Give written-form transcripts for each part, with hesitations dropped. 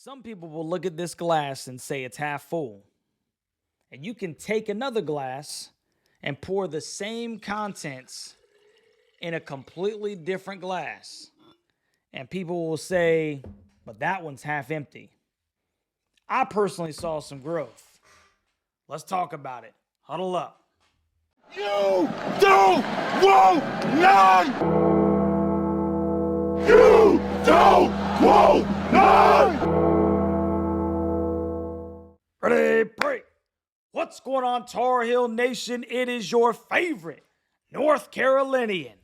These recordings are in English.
Some people will look at this glass and say it's half full. And you can take another glass and pour the same contents in a completely different glass. And people will say, but that one's half empty. I personally saw some growth. Let's talk about it. Huddle up. You don't want none! You don't want none! Ready, break. What's going on, Tar Heel Nation? It is your favorite North Carolinian,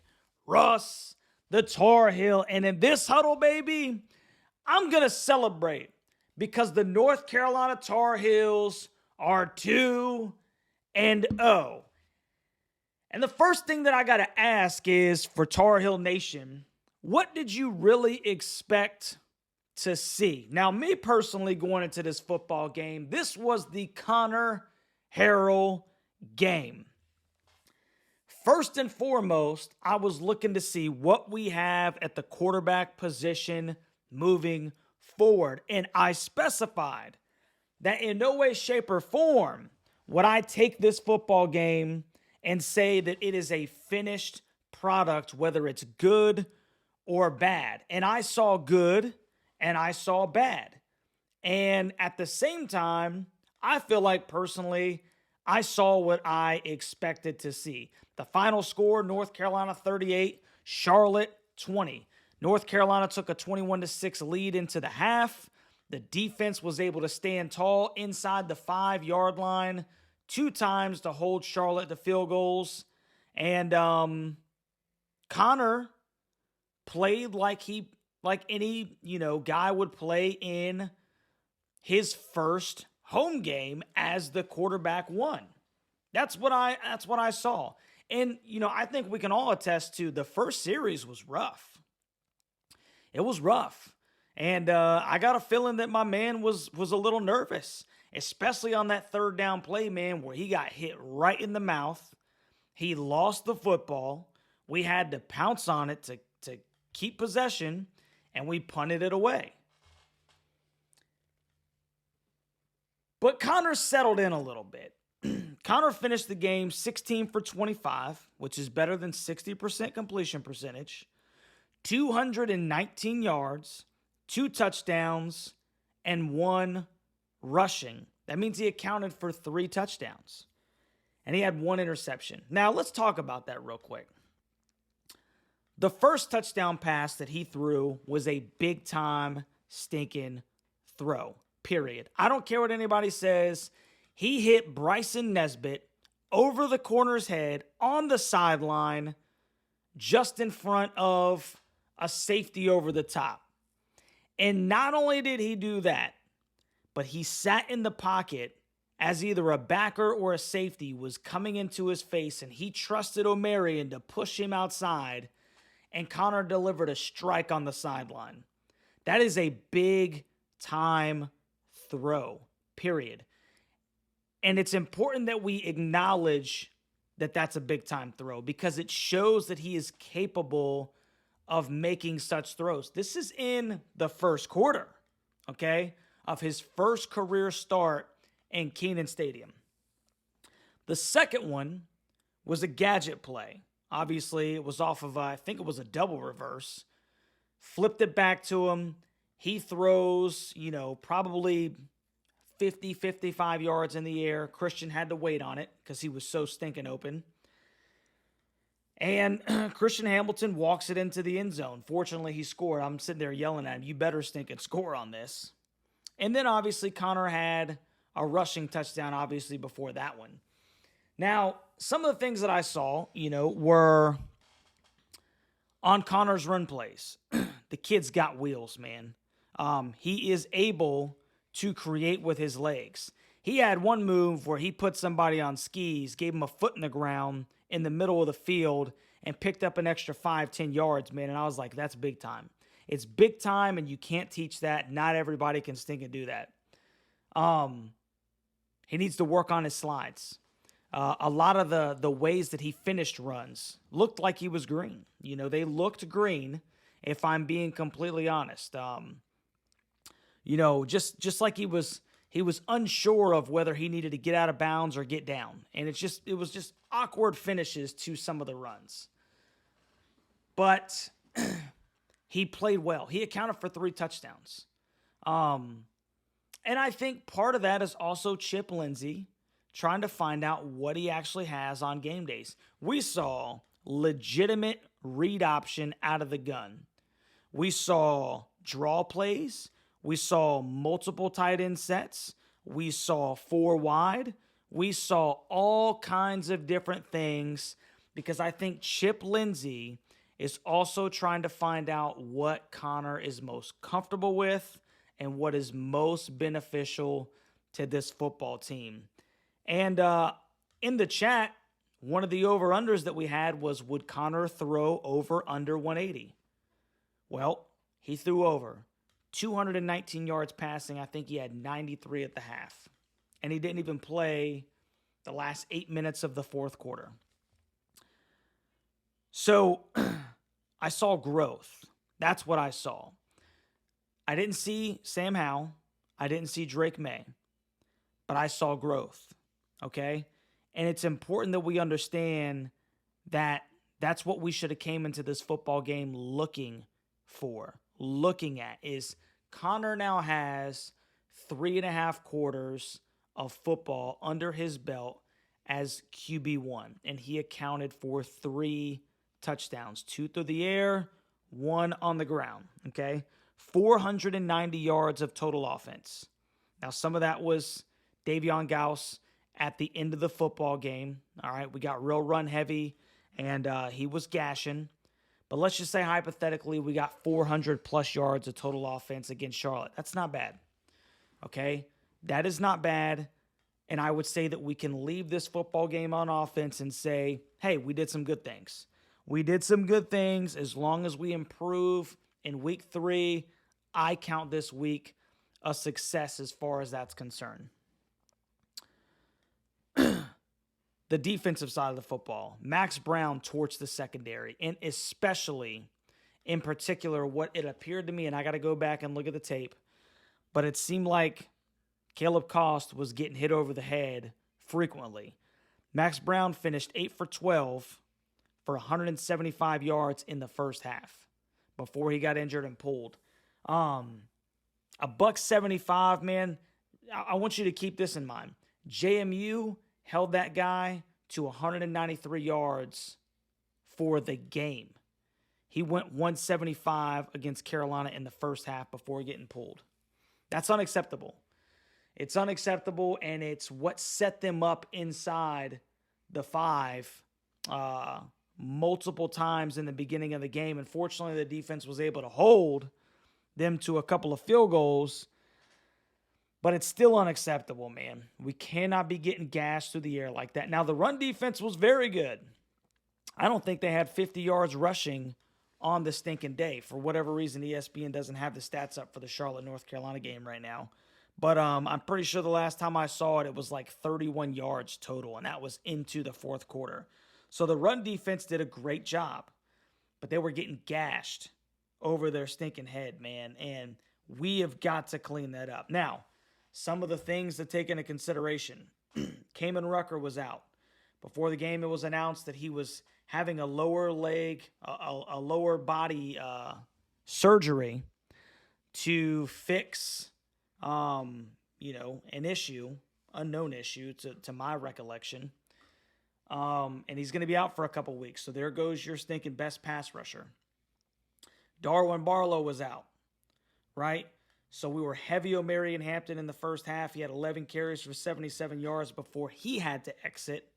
Russ, the Tar Heel. And in this huddle, baby, I'm going to celebrate because the North Carolina Tar Heels are 2-0. And the first thing that I got to ask is, for Tar Heel Nation, what did you really expect to see? Now, me personally, going into this football game, this was the Connor Harrell game. First and foremost, I was looking to see what we have at the quarterback position moving forward. And I specified that in no way, shape, or form would I take this football game and say that it is a finished product, whether it's good or bad. And I saw good and I saw bad. And at the same time, I feel like personally, I saw what I expected to see. The final score, North Carolina 38, Charlotte 20. North Carolina took a 21-6 lead into the half. The defense was able to stand tall inside the 5-yard line 2 times to hold Charlotte to field goals. And Connor played like any, guy would play in his first home game as the quarterback one. That's what I saw. And, I think we can all attest to the first series was rough. It was rough. And I got a feeling that my man was a little nervous, especially on that third down play, man, where he got hit right in the mouth. He lost the football. We had to pounce on it to keep possession, and we punted it away. But Connor settled in a little bit. Connor finished the game 16 for 25, which is better than 60% completion percentage, 219 yards, 2 touchdowns, and 1 rushing. That means he accounted for 3 touchdowns. And he had 1 interception. Now, let's talk about that real quick. The first touchdown pass that he threw was a big-time stinking throw, period. I don't care what anybody says. He hit Bryson Nesbitt over the corner's head on the sideline just in front of a safety over the top. And not only did he do that, but he sat in the pocket as either a backer or a safety was coming into his face, and he trusted O'Marion to push him outside, and Connor delivered a strike on the sideline. That is a big-time throw, period. And it's important that we acknowledge that that's a big-time throw because it shows that he is capable of making such throws. This is in the first quarter, okay, of his first career start in Kenan Stadium. The second one was a gadget play. Obviously, it was off of, I think it was a double reverse. Flipped it back to him. He throws, probably 50, 55 yards in the air. Christian had to wait on it because he was so stinking open. And Christian Hamilton walks it into the end zone. Fortunately, he scored. I'm sitting there yelling at him, you better stinking score on this. And then, obviously, Connor had a rushing touchdown, obviously, before that one. Now, some of the things that I saw, were on Connor's run plays. The kid's got wheels, man. He is able to create with his legs. He had one move where he put somebody on skis, gave him a foot in the ground in the middle of the field, and picked up an extra 5-10 yards, man. And I was like, that's big time. It's big time, and you can't teach that. Not everybody can stink and do that. He needs to work on his slides. A lot of the ways that he finished runs looked like he was green. They looked green, if I'm being completely honest. just like he was unsure of whether he needed to get out of bounds or get down. And it was just awkward finishes to some of the runs. But he played well. He accounted for 3 touchdowns. And I think part of that is also Chip Lindsey trying to find out what he actually has on game days. We saw legitimate read option out of the gun. We saw draw plays. We saw multiple tight end sets. We saw 4 wide. We saw all kinds of different things because I think Chip Lindsey is also trying to find out what Connor is most comfortable with and what is most beneficial to this football team. And in the chat, one of the over-unders that we had was, would Connor throw over under 180? Well, he threw over. 219 yards passing. I think he had 93 at the half. And he didn't even play the last 8 minutes of the fourth quarter. So I saw growth. That's what I saw. I didn't see Sam Howell. I didn't see Drake May. But I saw growth. Okay? And it's important that we understand that that's what we should have came into this football game looking at is Connor now has 3.5 quarters of football under his belt as QB1, and he accounted for 3 touchdowns, 2 through the air, 1 on the ground, okay? 490 yards of total offense. Now, some of that was Davion Gauss at the end of the football game. All right, we got real run heavy, and he was gashing. But let's just say hypothetically we got 400-plus yards of total offense against Charlotte. That's not bad, okay? That is not bad, and I would say that we can leave this football game on offense and say, hey, we did some good things. We did some good things. As long as we improve in week 3, I count this week a success as far as that's concerned. The defensive side of the football, Max Brown torched the secondary, and especially, in particular, what it appeared to me, and I got to go back and look at the tape, but it seemed like Caleb Cost was getting hit over the head frequently. Max Brown finished 8 for 12 for 175 yards in the first half before he got injured and pulled. $175, man. I want you to keep this in mind. JMU held that guy to 193 yards for the game. He went 175 against Carolina in the first half before getting pulled. That's unacceptable. It's unacceptable, and it's what set them up inside the 5 multiple times in the beginning of the game. Unfortunately, the defense was able to hold them to a couple of field goals, but it's still unacceptable, man. We cannot be getting gashed through the air like that. Now, the run defense was very good. I don't think they had 50 yards rushing on the stinking day. For whatever reason, ESPN doesn't have the stats up for the Charlotte, North Carolina game right now. But I'm pretty sure the last time I saw it, it was like 31 yards total, and that was into the fourth quarter. So the run defense did a great job, but they were getting gashed over their stinking head, man, and we have got to clean that up. Now, some of the things to take into consideration. Kamen Rucker was out. Before the game, it was announced that he was having a lower body surgery to fix, an unknown issue to my recollection. And he's going to be out for a couple weeks. So there goes your stinking best pass rusher. Darwin Barlow was out, right? So we were heavy on Marion Hampton in the first half. He had 11 carries for 77 yards before he had to exit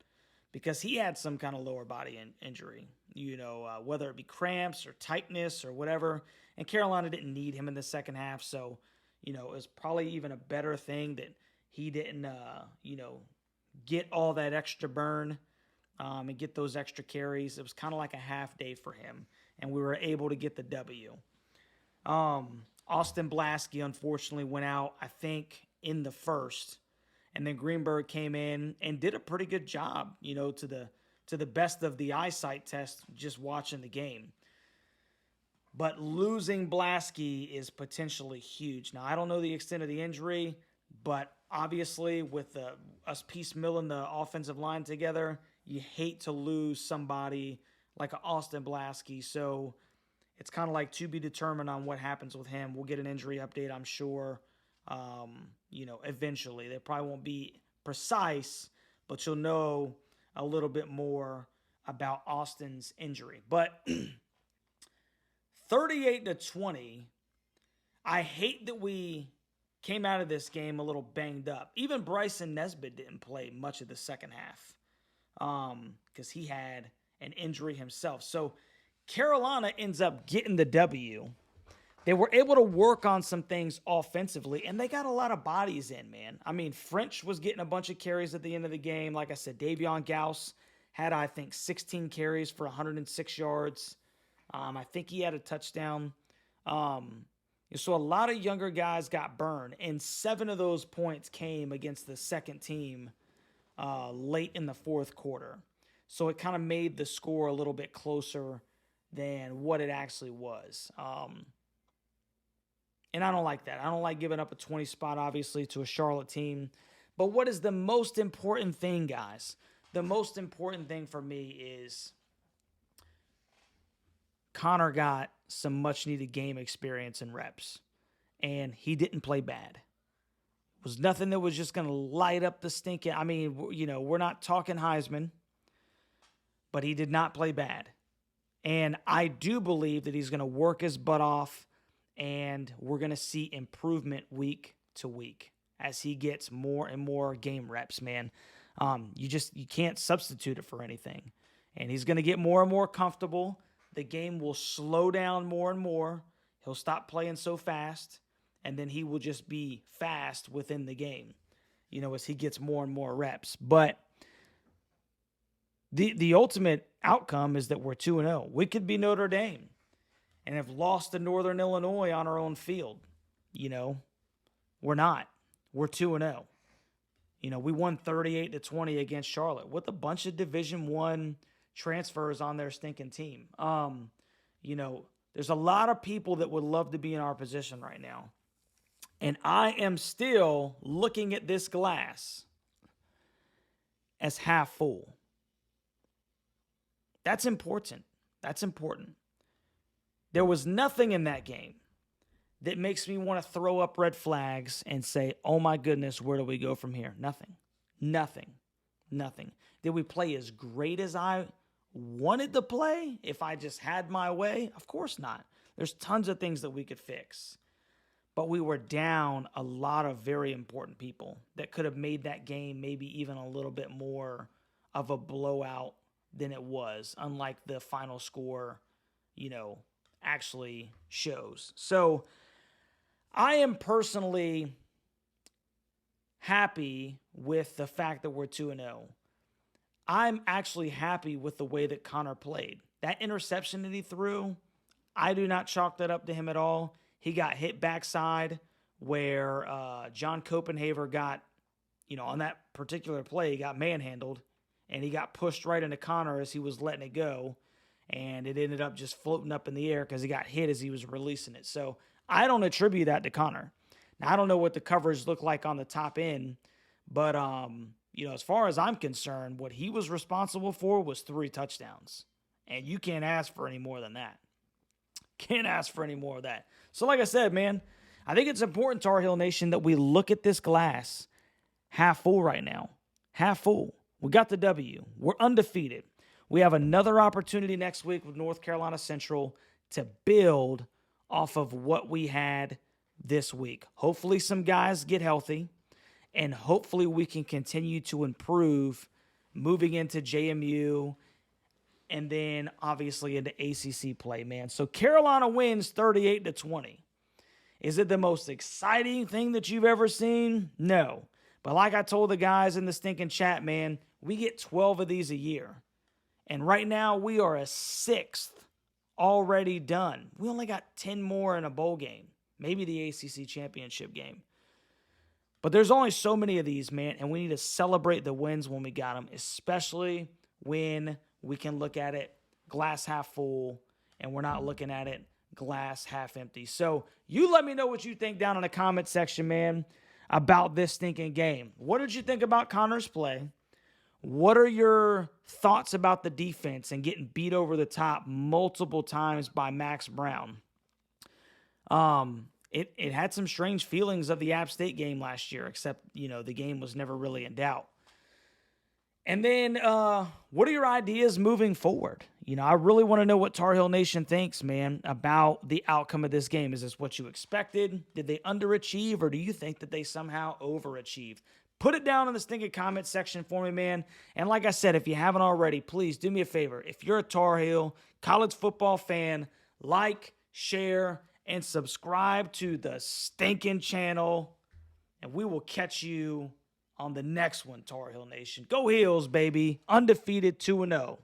because he had some kind of lower body injury, whether it be cramps or tightness or whatever. And Carolina didn't need him in the second half. So, it was probably even a better thing that he didn't, get all that extra burn and get those extra carries. It was kind of like a half day for him, and we were able to get the W. Austin Blasky, unfortunately, went out, I think, in the first. And then Greenberg came in and did a pretty good job, to the best of the eyesight test, just watching the game. But losing Blasky is potentially huge. Now, I don't know the extent of the injury, but obviously with us piecemealing the offensive line together, you hate to lose somebody like a Austin Blasky. So it's kind of like to be determined on what happens with him. We'll get an injury update, I'm sure, eventually. They probably won't be precise, but you'll know a little bit more about Austin's injury. But 38-20, I hate that we came out of this game a little banged up. Even Bryson Nesbitt didn't play much of the second half because he had an injury himself. So Carolina ends up getting the W. They were able to work on some things offensively, and they got a lot of bodies in, man. I mean, French was getting a bunch of carries at the end of the game. Like I said, Davion Gauss had, I think, 16 carries for 106 yards. I think he had a touchdown. So a lot of younger guys got burned, and 7 of those points came against the second team late in the fourth quarter. So it kind of made the score a little bit closer than what it actually was. And I don't like that. I don't like giving up a 20 spot, obviously, to a Charlotte team. But what is the most important thing, guys? The most important thing for me is Connor got some much-needed game experience and reps, and he didn't play bad. It was nothing that was just going to light up the stinking. I mean, we're not talking Heisman, but he did not play bad. And I do believe that he's going to work his butt off, and we're going to see improvement week to week as he gets more and more game reps, man. You can't substitute it for anything. And he's going to get more and more comfortable. The game will slow down more and more. He'll stop playing so fast, and then he will just be fast within the game, as he gets more and more reps. But the ultimate outcome is that we're 2-0. We could be Notre Dame and have lost to Northern Illinois on our own field. We're not. We're 2-0. We won 38-20 against Charlotte with a bunch of Division I transfers on their stinking team. There's a lot of people that would love to be in our position right now. And I am still looking at this glass as half full. That's important. That's important. There was nothing in that game that makes me want to throw up red flags and say, oh my goodness, where do we go from here? Nothing. Did we play as great as I wanted to play if I just had my way? Of course not. There's tons of things that we could fix. But we were down a lot of very important people that could have made that game maybe even a little bit more of a blowout than it was, unlike the final score, actually shows. So I am personally happy with the fact that we're 2-0. I'm actually happy with the way that Connor played. That interception that he threw, I do not chalk that up to him at all. He got hit backside where John Copenhaver got, on that particular play, he got manhandled, and he got pushed right into Connor as he was letting it go, and it ended up just floating up in the air because he got hit as he was releasing it. So I don't attribute that to Connor. Now, I don't know what the coverage looked like on the top end, but as far as I'm concerned, what he was responsible for was 3 touchdowns. And you can't ask for any more than that. Can't ask for any more of that. So like I said, man, I think it's important, Tar Heel Nation, that we look at this glass half full right now. Half full. We got the W. We're undefeated. We have another opportunity next week with North Carolina Central to build off of what we had this week. Hopefully some guys get healthy, and hopefully we can continue to improve moving into JMU and then obviously into ACC play, man. So Carolina wins 38-20. Is it the most exciting thing that you've ever seen? No. But like I told the guys in the stinking chat, man, we get 12 of these a year. And right now we are a 6th already done. We only got 10 more in a bowl game, maybe the ACC championship game. But there's only so many of these, man, and we need to celebrate the wins when we got them, especially when we can look at it glass half full and we're not looking at it glass half empty. So you let me know what you think down in the comment section, man, about this stinking game. What did you think about Connor's play? What are your thoughts about the defense and getting beat over the top multiple times by Max Brown? It had some strange feelings of the App State game last year, except, the game was never really in doubt. And then what are your ideas moving forward? I really want to know what Tar Heel Nation thinks, man, about the outcome of this game. Is this what you expected? Did they underachieve, or do you think that they somehow overachieved? Put it down in the stinking comment section for me, man. And like I said, if you haven't already, please do me a favor. If you're a Tar Heel college football fan, like, share, and subscribe to the stinking channel. And we will catch you on the next one, Tar Heel Nation. Go Heels, baby. Undefeated 2-0.